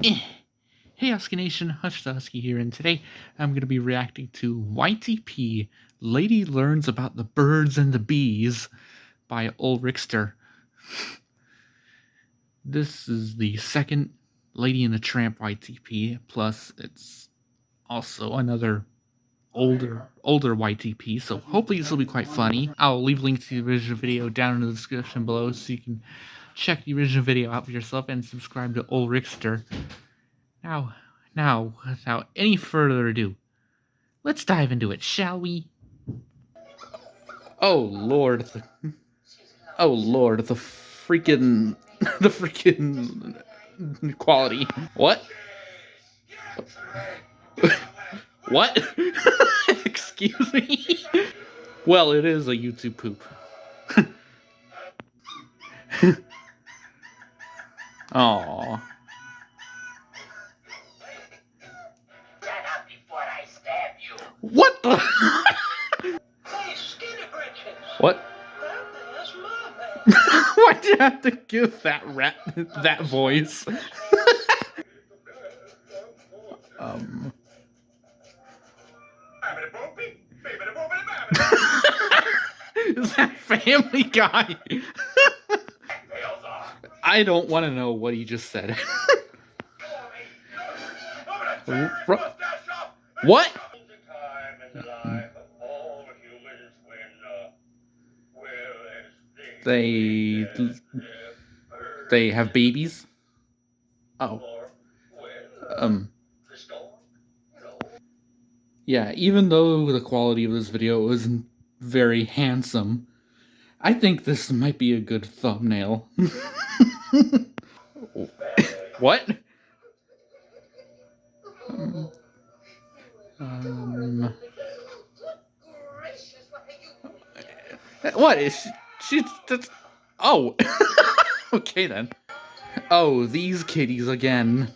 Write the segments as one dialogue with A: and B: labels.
A: Eh. Hey Husky Nation, Hush the Husky here, and today I'm going to be reacting to YTP, Lady Learns About the Birds and the Bees by Ulrichster. This is the second Lady in the Tramp YTP, plus it's also another older YTP, so hopefully this will be quite funny. I'll leave links to the original video down in the description below so you can check the original video out for yourself and subscribe to Ulrichster. Now, without any further ado, let's dive into it, shall we? Oh Lord, the freaking, the freaking quality. What? What? Excuse me? Well, it is a YouTube poop. Aww. What the? What? Why'd you have to give that rat that voice? Is that Family Guy? I don't want to know what he just said. What? They have babies? Oh. Yeah, even though the quality of this video isn't very handsome, I think this might be a good thumbnail. What? What is she? That's, oh. Okay then. Oh, these kitties again.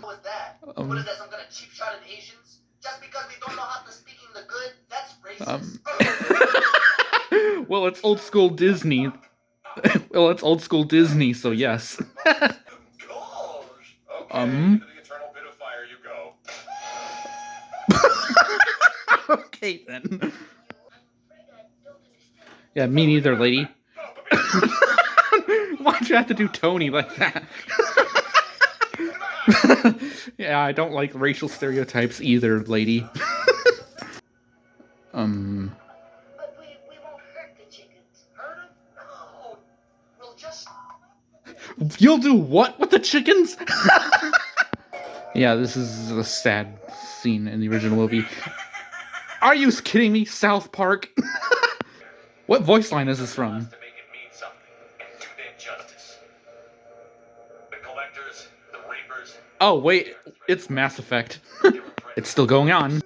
B: What that? What is that, some kind of cheap shot at Asians? Just because they don't know how to speak in the good, that's racist.
A: Well, it's old school Disney. Well, it's old school Disney, so yes.
C: Gosh. Okay, into the eternal pit of fire you go.
A: Okay then. Yeah, me neither, lady. Why'd you have to do Tony like that? Yeah, I don't like racial stereotypes either, lady.
B: But we won't hurt the chickens. Hurt them? No. We'll just...
A: You'll do what with the chickens? Yeah, this is a sad scene in the original movie. Are you kidding me? South Park? What voice line is this from?
C: To make it mean something and do them justice. The collectors, the reapers.
A: Oh wait, it's Mass Effect. It's still going on.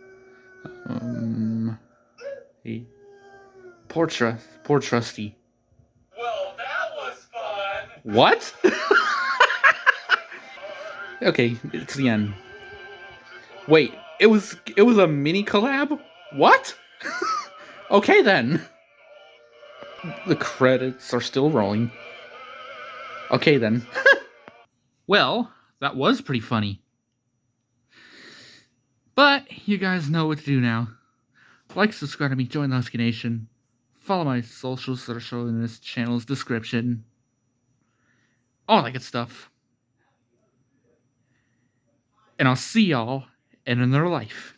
A: Hey. Poor Trusty.
C: Well, that was fun.
A: What? Okay, it's the end. Wait, it was a mini collab? What? Okay then. The credits are still rolling. Okay then. Well, that was pretty funny. But you guys know what to do now. Like, subscribe to me, join the Husky Nation, follow my socials that are shown in this channel's description. All that good stuff. And I'll see y'all in another life.